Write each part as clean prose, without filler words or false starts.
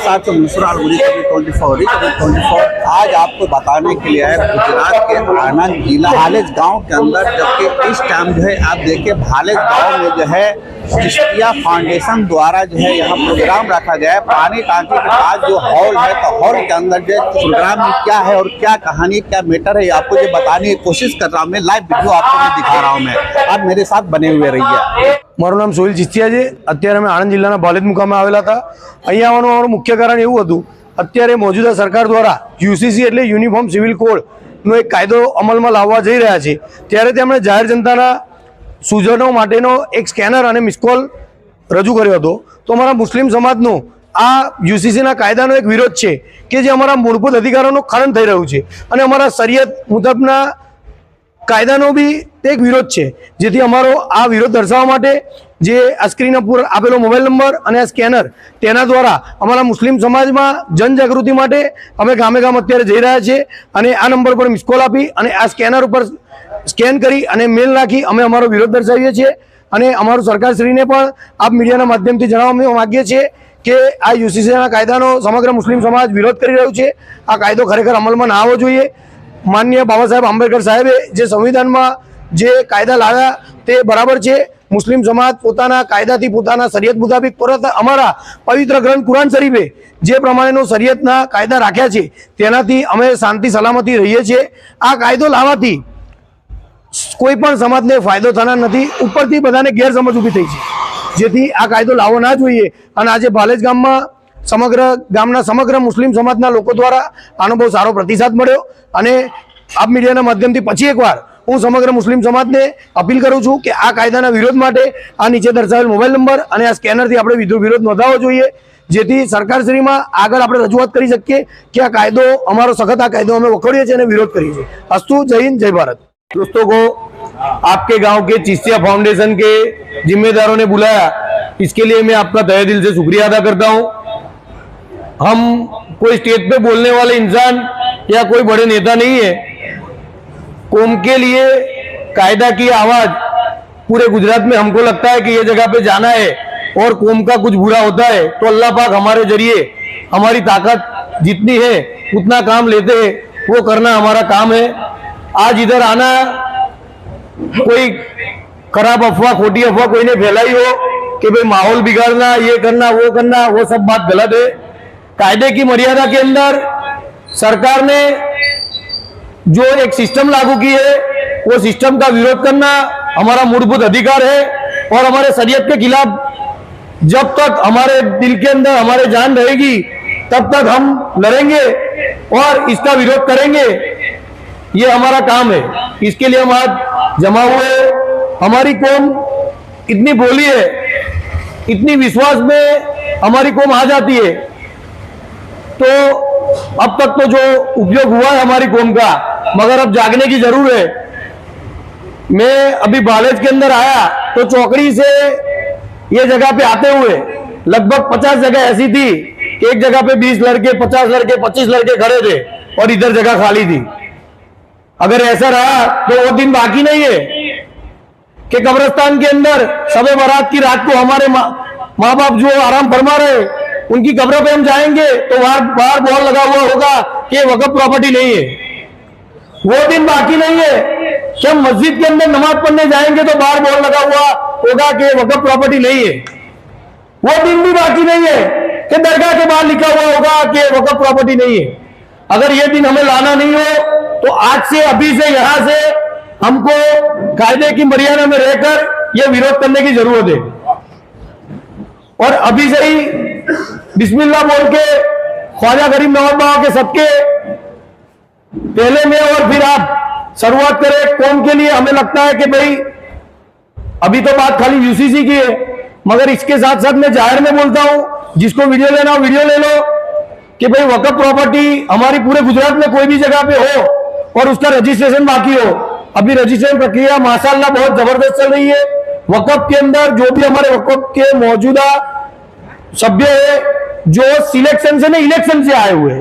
साथ आज आपको बताने के लिए है गुजरात के आनंद जिला भालेज गांव के अंदर, जबकि इस टाइम जो है आप देखिए भालेज गांव में जो है चिश्तिया फाउंडेशन द्वारा जो है यहाँ प्रोग्राम रखा गया है। पानी टांकी के पास जो हॉल है, तो हॉल के अंदर जो प्रोग्राम में क्या है और क्या कहानी क्या मैटर है आपको जो बताने की कोशिश कर रहा हूँ। मैं लाइव वीडियो आपको मैं दिखा रहा हूँ, मैं आप मेरे साथ बने हुए रहिए। મારું નામ સોહિલ ચિસ્તિયા છે। અત્યારે અમે આણંદ જિલ્લાના ભાલેજ મુકામે આવેલા હતા। અહીંયા આવવાનું અમારું મુખ્ય કારણ એવું હતું, અત્યારે મોજૂદા સરકાર દ્વારા યુસીસી એટલે યુનિફોર્મ સિવિલ કોડનો એક કાયદો અમલમાં લાવવા જઈ રહ્યા છે, ત્યારે તેમણે જાહેર જનતાના સૂચનો માટેનો એક સ્કેનર અને મિસકોલ રજૂ કર્યો હતો। તો અમારા મુસ્લિમ સમાજનો આ યુસીસીના કાયદાનો એક વિરોધ છે કે જે અમારા મૂળભૂત અધિકારોનું ખનન થઈ રહ્યું છે અને અમારા શરિયત મુજબના કાયદાનો બી એક વિરોધ છે। જેથી અમારો આ વિરોધ દર્શાવવા માટે જે આ સ્ક્રીન ઉપર આપેલો મોબાઈલ નંબર અને આ સ્કેનર તેના દ્વારા અમારા મુસ્લિમ સમાજમાં જનજાગૃતિ માટે અમે ગામે ગામ અત્યારે જઈ રહ્યા છીએ અને આ નંબર પર મિસ કોલ આપી અને આ સ્કેનર ઉપર સ્કેન કરી અને મેલ નાખી અમે અમારો વિરોધ દર્શાવીએ છીએ અને અમારું સરકારશ્રીને પણ આપ મીડિયાના માધ્યમથી જણાવવા માગીએ છીએ કે આ યુસીસીના કાયદાનો સમગ્ર મુસ્લિમ સમાજ વિરોધ કરી રહ્યું છે। આ કાયદો ખરેખર અમલમાં ના આવવો જોઈએ। माननीय बाबा साहेब आंबेडकर साहेबे जे संविधान में जे कायदा लाव्या ते बराबर है। मुस्लिम समाज पोताना कायदाथी पोताना शरीयत मुताबिक परत अमारा पवित्र ग्रंथ कुरान शरीफे जे प्रमाणेनो शरीयतना कायदा राख्या छे तेनाथी अमे शांति सलामती रहीए छीए। आ कायदो लावाथी कोई पण समाजने फायदो थनार नथी, उपरथी बधाने गैरसमज ऊभी थई छे, जेथी आ कायदो लावવો ना जोईए। अने आजे भालेज गाममां समग्र गामना समग्र मुस्लिम समाजना लोको द्वारा आनो बहुत सारो प्रतिसाद मळ्यो અને આપ મીડિયાના માધ્યમથી પછી એકવાર હું સમગ્ર મુસ્લિમ સમાજને અપીલ કરું છું કે આ કાયદાના વિરોધ માટે આ નીચે દર્શાવેલ મોબાઈલ નંબર અને આ સ્કેનરથી આપણે વિરોધ નોંધાવવો જોઈએ, જેથી સરકારશ્રીમાં આગળ આપણે રજૂઆત કરી શકીએ કે આ કાયદો અમારો સખત આ કાયદો અમે વખોડીએ છીએ અને વિરોધ કરીએ છીએ। અસ્તુ, જય हिंद, जय भारत। दोस्तों को आपके गांव के चिश्तिया फाउंडेशन के जिम्मेदारों ने बुलाया, इसके लिए मैं आपका तहे दिल से शुक्रिया अदा करता हूँ। हम कोई स्टेज पे बोलने वाले इंसान या कोई बड़े नेता नहीं है। कौम के लिए कायदा की आवाज पूरे गुजरात में हमको लगता है कि ये जगह पे जाना है और कौम का कुछ बुरा होता है तो अल्लाह पाक हमारे जरिए हमारी ताकत जितनी है उतना काम लेते हैं, वो करना हमारा काम है। आज इधर आना कोई खराब अफवाह खोटी अफवाह कोई ने फैलाई हो कि भाई माहौल बिगाड़ना, ये करना, वो सब बात गलत है। कायदे की मर्यादा के अंदर सरकार ने जो एक सिस्टम लागू की है वो सिस्टम का विरोध करना हमारा मूलभूत अधिकार है और हमारे शरीयत के खिलाफ जब तक हमारे दिल के अंदर हमारे जान रहेगी तब तक हम लड़ेंगे और इसका विरोध करेंगे। ये हमारा काम है, इसके लिए हम आज जमा हुए। हमारी कौम इतनी भोली है, इतनी विश्वास में हमारी कौम आ जाती है, तो अब तक तो जो उपयोग हुआ है हमारी कौम का, मगर अब जागने की जरूर है। मैं अभी भालेज के अंदर आया तो चौकड़ी से ये जगह पे आते हुए लगभग 50 जगह ऐसी थी कि एक जगह पे 20 लड़के, 50 लड़के, 25 लड़के खड़े थे और इधर जगह खाली थी। अगर ऐसा रहा तो वो दिन बाकी नहीं है कि कब्रिस्तान के अंदर शबे बारात की रात को हमारे माँ बाप जो आराम फरमा रहे उनकी कब्रों पे हम जाएंगे तो बाहर बोर्ड लगा हुआ होगा कि वक्फ प्रॉपर्टी नहीं है। वो दिन बाकी नहीं है कि हम मस्जिद के अंदर नमाज पढ़ने जाएंगे तो बाहर बोर्ड लगा हुआ होगा कि वक्फ प्रॉपर्टी नहीं है। वो दिन भी बाकी नहीं है कि दरगाह के बाहर लिखा हुआ होगा कि वक्फ प्रॉपर्टी नहीं है। अगर ये दिन हमें लाना नहीं हो तो आज से, अभी से, यहां से हमको कायदे की मर्यादा में रहकर यह विरोध करने की जरूरत है। और अभी से ही बिस्मिल्लाह बोल के ख्वाजा गरीब नवाज बाबा के सबके पहले में और फिर आप शुरुआत करें कौम के लिए। हमें लगता है कि भाई अभी तो बात खाली यूसीसी की है, मगर इसके साथ साथ मैं जाहिर में बोलता हूं, जिसको वीडियो लेना हो वीडियो ले लो कि भाई वक्फ प्रॉपर्टी हमारी पूरे गुजरात में कोई भी जगह पे हो और उसका रजिस्ट्रेशन बाकी हो। अभी रजिस्ट्रेशन प्रक्रिया माशाअल्लाह बहुत जबरदस्त चल रही है। वक्फ के अंदर जो भी हमारे वक्फ के मौजूदा सभ्य है, जो सिलेक्शन से नहीं इलेक्शन से आए हुए,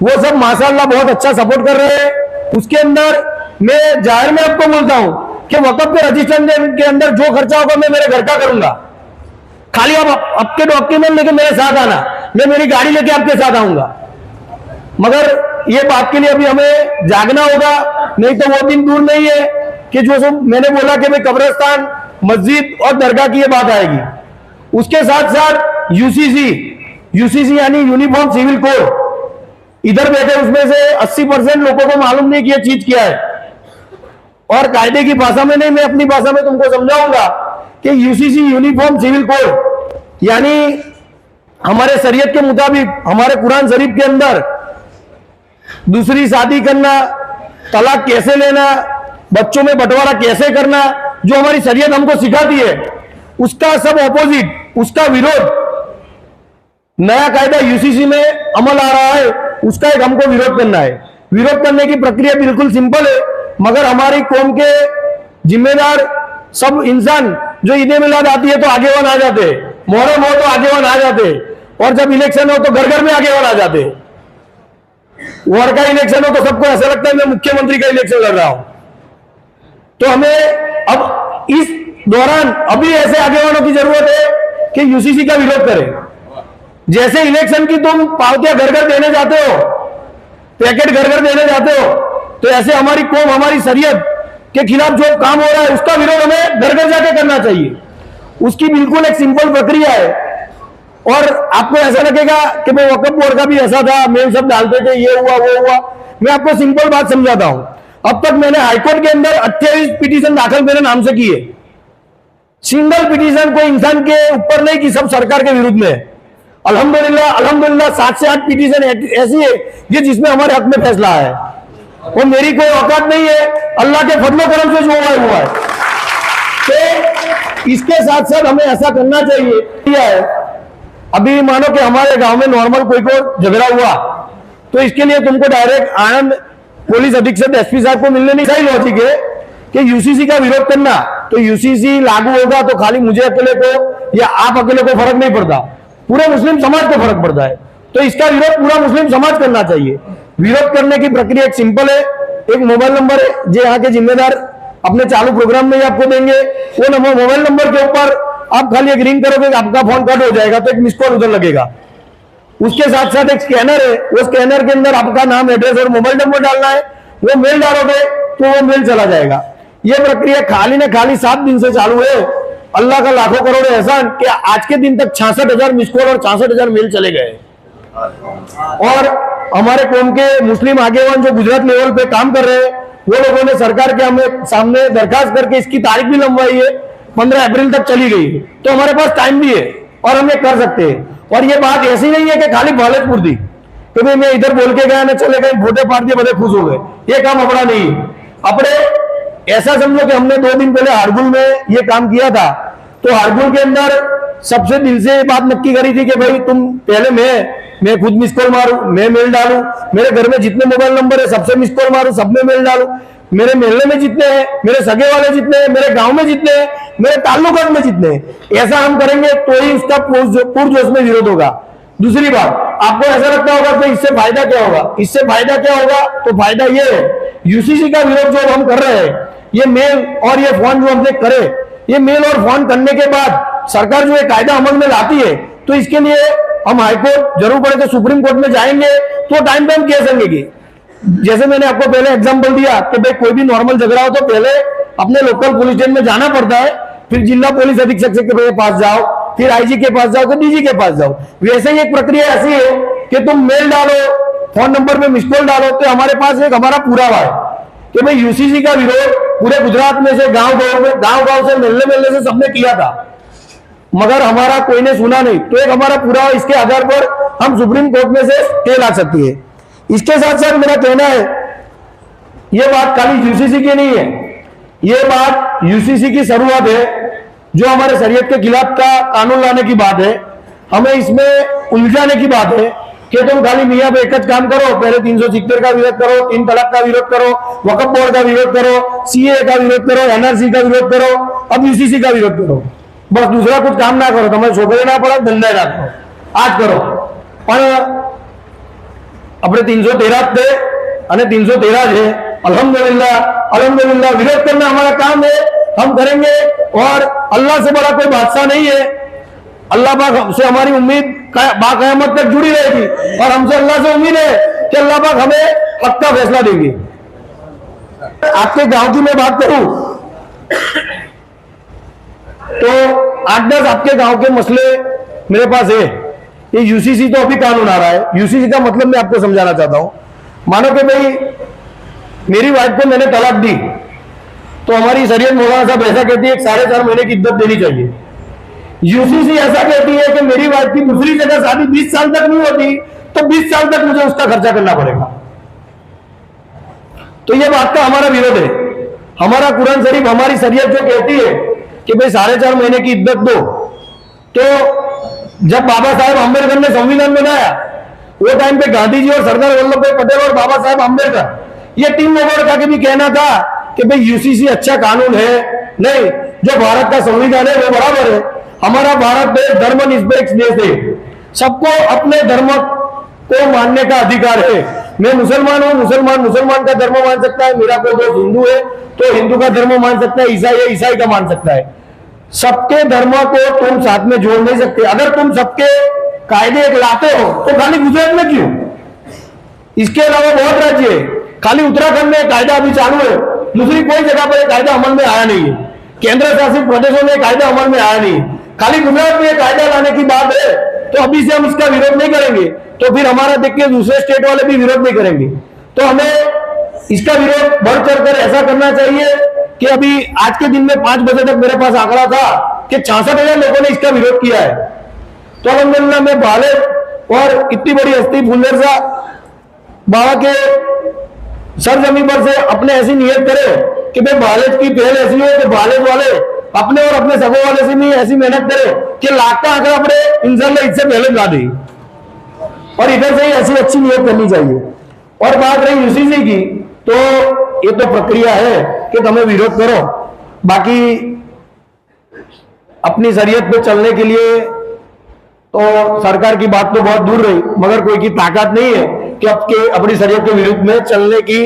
वो सब माशाअल्लाह बहुत अच्छा सपोर्ट कर रहे हैं। उसके अंदर मैं जाहिर में आपको बोलता हूं कि वक़्फ के रजिस्ट्रेशन के अंदर जो खर्चा होगा मैं मेरे घर का करूंगा, खाली आप आपके डॉक्यूमेंट लेके मेरे साथ आना, मैं मेरी गाड़ी लेके आपके साथ आऊंगा। मगर ये बात के लिए अभी हमें जागना होगा, नहीं तो वो दिन दूर नहीं है कि जो सब मैंने बोला कि भाई कब्रिस्तान, मस्जिद और दरगाह की ये बात आएगी। उसके साथ साथ यूसीसी यानी यूनिफॉर्म सिविल कोड, इधर बैठे उसमें से 80% लोगों को मालूम नहीं कि ये चीज क्या है, और कायदे की भाषा में नहीं, मैं अपनी भाषा में तुमको समझाऊंगा कि यूसीसी यूनिफॉर्म सिविल कोड यानी हमारे शरीयत के मुताबिक, हमारे कुरान शरीफ के अंदर दूसरी शादी करना, तलाक कैसे लेना, बच्चों में बंटवारा कैसे करना, जो हमारी शरीयत हमको सिखाती है, उसका सब ऑपोजिट, उसका विरोध नया कायदा यूसीसी में अमल आ रहा है, उसका एक हमको विरोध करना है। विरोध करने की प्रक्रिया बिल्कुल सिंपल है, मगर हमारी कौम के जिम्मेदार सब इंसान जो ईद मिलाद आती है तो आगेवान आ जाते, मुहर्रम हो तो आगेवान आ जाते, और जब इलेक्शन हो तो घर घर में आगेवान आ जाते। वोट का इलेक्शन हो तो सबको ऐसा लगता है मैं मुख्यमंत्री का इलेक्शन लड़ रहा हूं। तो हमें अब इस दौरान अभी ऐसे आगेवानों की जरूरत है कि यूसीसी का विरोध करें। जैसे इलेक्शन की तुम पावतियां घर घर देने जाते हो, पैकेट घर घर देने जाते हो, तो ऐसे हमारी कौम, हमारी शरीयत के खिलाफ जो काम हो रहा है उसका विरोध हमें घर घर जाके करना चाहिए। उसकी बिल्कुल एक सिंपल प्रक्रिया है। और आपको ऐसा लगेगा कि मैं वक्फ बोर्ड का भी ऐसा था, मेल सब डालते थे, ये हुआ वो हुआ। मैं आपको सिंपल बात समझाता हूं। अब तक मैंने हाईकोर्ट के अंदर 28 पिटीशन दाखिल मेरे नाम से किए, सिंगल पिटीशन कोई इंसान के ऊपर नहीं की, सब सरकार के विरुद्ध में। अल्हम्दुलिल्लाह 7 से 8 पिटीशन ऐसी है कि जिसमें हमारे हक में फैसला है, और मेरी कोई औकात नहीं है, अल्लाह के फजलो करम से जो हुआ है। तो इसके साथ साथ हमें ऐसा करना चाहिए। अभी मानो कि हमारे गांव में नॉर्मल कोई को झगड़ा हुआ, तो इसके लिए तुमको डायरेक्ट आनंद पुलिस अधीक्षक एसपी साहब को मिलने नहीं। सही लॉजिक है कि यूसीसी का विरोध करना, तो यूसीसी लागू होगा तो खाली मुझे अकेले को या आप अकेले को फर्क नहीं पड़ता, पूरे मुस्लिम समाज को फर्क पड़ता है। तो इसका विरोध पूरा मुस्लिम समाज करना चाहिए। विरोध करने की प्रक्रिया एक सिंपल है, एक मोबाइल नंबर है जो यहाँ के जिम्मेदार अपने चालू प्रोग्राम में ही आपको देंगे। वो मोबाइल नंबर के ऊपर आप खाली एक रिंग करोगे, आपका फोन कट हो जाएगा तो एक मिस कॉल उधर लगेगा। उसके साथ साथ एक स्कैनर है, वो स्कैनर के अंदर आपका नाम, एड्रेस और मोबाइल नंबर डालना है। वो मेल डालोगे तो वो मेल चला जाएगा। ये प्रक्रिया खाली ना खाली 7 दिन से चालू है। अल्लाह का लाखों करोड़ एहसान कि आज के दिन तक 66,000 मिस कॉल और 66,000 मेल चले गए। और हमारे कौम के मुस्लिम आगेवान जो गुजरात लेवल पे काम कर रहे हैं, वो लोगों ने सरकार के हमें सामने दरखास्त करके इसकी तारीख भी लंबाई है, 15 अप्रैल तक चली गई। तो हमारे पास टाइम भी है और हम ये कर सकते हैं। और ये बात ऐसी नहीं है कि खाली भोलेपुर दी तो भाई मैं इधर बोल के गया ना, चले गए, फोटे फाड़ दिए, बड़े खुश हो गए। ये काम अपना नहीं। अपने ऐसा समझो कि हमने 2 दिन पहले हारगुल में ये काम किया था। तो हारगुल के अंदर सबसे दिल से बात नक्की करी थी कि भाई तुम पहले मैं खुद मिस कॉल मारूं, मैं मेल डालूं, मेरे घर में जितने मोबाइल नंबर है सबसे मिस कॉल मारूं, सब में मेल डालूं, मेरे मोहल्ले में जितने हैं, मेरे सगे वाले जितने हैं, मेरे गांव में जितने हैं, मेरे ताल्लुकात में जितने हैं, ऐसा हम करेंगे तो ही उसका पुरजोश में विरोध होगा। दूसरी बात, आपको ऐसा लगता होगा कि इससे फायदा क्या होगा? इससे फायदा क्या होगा? तो फायदा ये है, यूसीसी का विरोध जो हम कर रहे हैं, ये मेल और ये फोन जो हमने करे, ये मेल और फोन करने के बाद सरकार जो ये कायदा अमल में लाती है, तो इसके लिए हम हाईकोर्ट, जरूर पड़े तो सुप्रीम कोर्ट में जाएंगे। तो टाइम पे हम कह सकेंगे, जैसे मैंने आपको पहले एग्जांपल दिया कि भाई कोई भी नॉर्मल झगड़ा हो तो पहले अपने लोकल पुलिस स्टेशन में जाना पड़ता है, फिर जिला पुलिस अधीक्षक के पास जाओ, फिर आईजी के पास जाओ, फिर डीजी के पास जाओ। वैसे ही एक प्रक्रिया ऐसी है कि तुम मेल डालो, फोन नंबर पे मिस कॉल डालो, तो हमारे पास एक हमारा पुरावा है कि भाई यूसीसी का विरोध पूरे गुजरात में से गांव से मिलने से सबने किया था, मगर हमारा कोई ने सुना नहीं। तो एक हमारा पुरावा, इसके आधार पर हम सुप्रीम कोर्ट में से स्टे ला सकती है। इसके साथ साथ मेरा कहना है, यह बात खाली यूसीसी की नहीं है, यह बात यूसीसी की शुरुआत है, जो हमारे शरीयत के खिलाफ का कानून लाने की बात है। हमें इसमें उलझाने की बात है कि तुम खाली मियां पे एक काम करो, पहले 370 का विरोध करो, 3 तलाक का विरोध करो, वक्फ बोर्ड का विरोध करो, सीए का विरोध करो, एनआरसी का विरोध करो, अब यूसीसी का विरोध करो, बस दूसरा कुछ काम ना करो, तुम्हें छोकरे ना पड़ा, धंधा ना करो, आज करो। પણ આપણે 313 છે અને 313 છે अल्हम्दुलिल्लाह अल्हम्दुलिल्लाह विरोध करना हमारा काम है, हम करेंगे। और अल्लाह से बड़ा कोई बादशाह नहीं है। अल्लाह पाक से हमारी उम्मीद बाक़यामत तक जुड़ी रहेगी और हमसे अल्लाह से उम्मीद है कि अल्लाह पाक हमें हक का फैसला देंगे। आपके गांव की मैं बात करूं तो 8-10 आपके गांव के मसले मेरे पास है। ये यूसीसी तो अभी कानून आ रहा है। यूसीसी का मतलब मैं आपको समझाना चाहता हूं। मानो कि भाई मेरी वाइफ को मैंने तलाक दी तो हमारी शरीयत मौलाना साहब ऐसा कहती है 4.5 महीने की इद्दत देनी चाहिए। यूसीसी ऐसा कहती है कि मेरी वाइफ की दूसरी जगह शादी 20 साल तक नहीं होती तो 20 साल तक मुझे उसका खर्चा करना पड़ेगा। तो ये बात का हमारा विरोध है। हमारा कुरान शरीफ, हमारी शरीयत जो कहती है कि भाई 4.5 महीने की इद्दत दो, तो जब बाबा साहेब अम्बेडकर ने संविधान बनाया वो टाइम पे गांधी जी और सरदार वल्लभ भाई पटेल और बाबा साहेब अम्बेडकर ये 3 लोगों का भी कहना था कि भाई यूसीसी अच्छा कानून है। नहीं, जो भारत का संविधान है वो बराबर है। हमारा भारत देश धर्मनिरपेक्ष देश है, सबको अपने धर्म को मानने का अधिकार है। मैं मुसलमान हूं, मुसलमान का धर्म मान सकता है, मेरा कोई दोस्त हिंदू है तो हिंदू का धर्म मान सकता है, ईसाई है ईसाई का मान सकता है। सबके धर्म को तुम साथ में जोड़ नहीं सकते। अगर तुम सबके कायदे एक लाते हो तो खाली गुजरात में क्यों? इसके अलावा बहुत राज्य है। खाली उत्तराखंड में कायदा अभी चालू है, दूसरी कोई जगह पर कायदा अमल में आया नहीं है। केंद्र शासित प्रदेशों में कायदा अमल में आया नहीं है। खाली गुजरात में कायदा लाने की बात है तो अभी से हम इसका विरोध नहीं करेंगे तो फिर हमारा देख के दूसरे स्टेट वाले भी विरोध नहीं करेंगे। तो हमें इसका विरोध बढ़ चढ़कर ऐसा करना चाहिए कि अभी आज के दिन में 5 बजे तक मेरे पास आंकड़ा था कि 66,000 लोगों ने इसका विरोध किया है। तो अल्हम्दुलिल्लाह मैं बाले और इतनी बड़ी हस्ती फुल्लर सा बाबा के सरजमी पर से अपने ऐसी नियत करे कि भाई बालेज की पहल ऐसी हो कि बालेज वाले अपने और अपने सगों वाले से भी ऐसी मेहनत करे कि लाख का आंकड़ा अपने इंशाल्लाह इससे पहले ला दे। और इधर से ही ऐसी अच्छी नियत करनी चाहिए। और बात रही यूसीसी की, तो ये तो प्रक्रिया है कि तुम्हें विरोध करो, बाकी अपनी शरीयत पे चलने के लिए तो सरकार की बात तो बहुत दूर रही, मगर कोई की ताकत नहीं है कि अपनी शरीयत के विरुद्ध में चलने की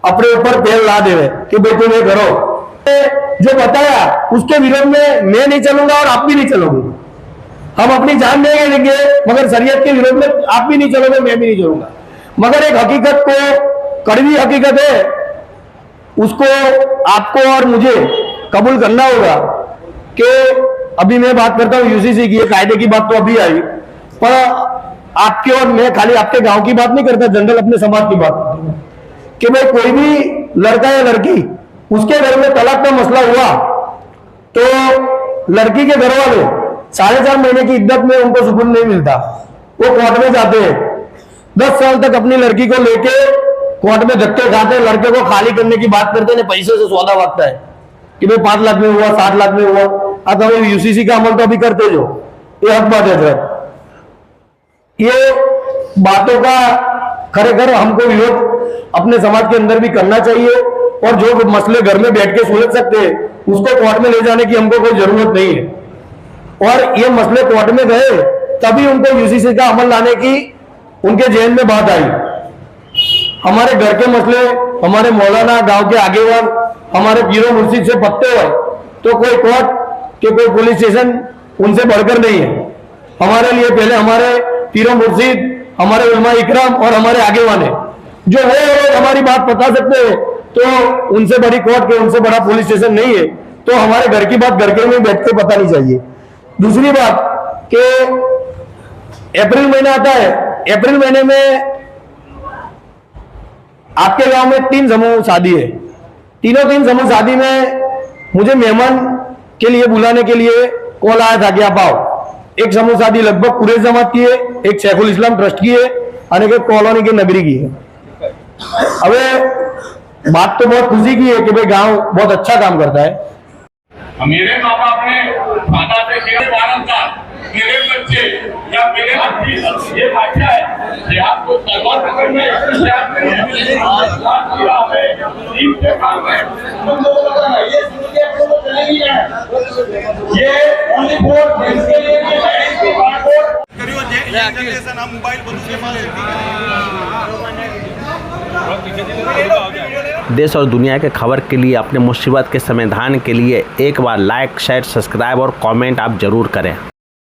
अपने ऊपर तेल ला दे कि भाई तुम ये करो। जो बताया उसके विरोध में मैं नहीं चलूंगा और आप भी नहीं चलोगे। हम अपनी जान देंगे मगर शरीयत के विरोध में आप भी नहीं चलोगे, मैं भी नहीं चलूंगा। मगर एक हकीकत को, कड़वी हकीकत है, उसको आपको और मुझे कबूल करना होगा कि अभी मैं बात करता हूँ यूसीसी की, कायदे की बात तो अभी आई, पर आपके और मैं खाली आपके गांव की बात नहीं करता, जनरल अपने समाज की बात करता हूँ कि भाई कोई भी लड़का या लड़की उसके घर में तलाक का मसला हुआ तो लड़की के घर वाले 4.5 महीने की इद्दत में उनको सुकून नहीं मिलता, वो कोर्ट में जाते हैं। 10 साल तक अपनी लड़की को लेके कोर्ट में धक्के खाते हैं, लड़के को खाली करने की बात करते हैं, पैसे से सौदा भागता है कि भाई 5 लाख में हुआ, 7 लाख में हुआ। अब हम यूसीसी का अमल तो अभी करते जो, ये हक बात है सर। ये बातों का खरेखर हमको विरोध अपने समाज के अंदर भी करना चाहिए और जो मसले घर में बैठ के सुलझ सकते हैं उसको कोर्ट में ले जाने की हमको कोई जरूरत नहीं है। और ये मसले कोर्ट में गए तभी उनको यूसीसी का अमल लाने की उनके जहन में बात आई। हमारे घर के मसले, हमारे मौलाना, गांव के आगेवान, हमारे पीरों मुर्शिद से पत्ते हो तो कोई कोर्ट के कोई पुलिस स्टेशन उनसे बढ़कर नहीं है। हमारे लिए पहले हमारे पीरों मुर्शिद, हमारे उलमा इकराम और हमारे आगेवान है जो वो हमारी बात बता सकते हैं, तो उनसे बड़ी कोर्ट के, उनसे बड़ा पुलिस स्टेशन नहीं है। तो हमारे घर की बात घर के में बैठ के पता नहीं चाहिए। दूसरी बात कि अप्रैल महीना आता है, अप्रैल महीने में आपके गांव में 3 समूह शादी है। तीन समूह शादी में मुझे मेहमान के लिए बुलाने के लिए कॉल आया था कि आप आओ। एक समूह शादी लगभग पूरे जमात की है, एक शेखुल इस्लाम ट्रस्ट की है और एक कॉलोनी के नगरी की है। अब बात तो बहुत खुशी की है कि भाई गांव बहुत अच्छा काम करता है। मेरे माँ बाप ने दादा से मेरे 12 साल, मेरे बच्चे या मेरे बच्ची, ये भाषा है कि आपको तलवार पकड़ने ये देश और दुनिया के खबर के लिए, अपने मुसीबत के समाधान के लिए एक बार लाइक, शेयर, सब्सक्राइब और कमेंट आप जरूर करें।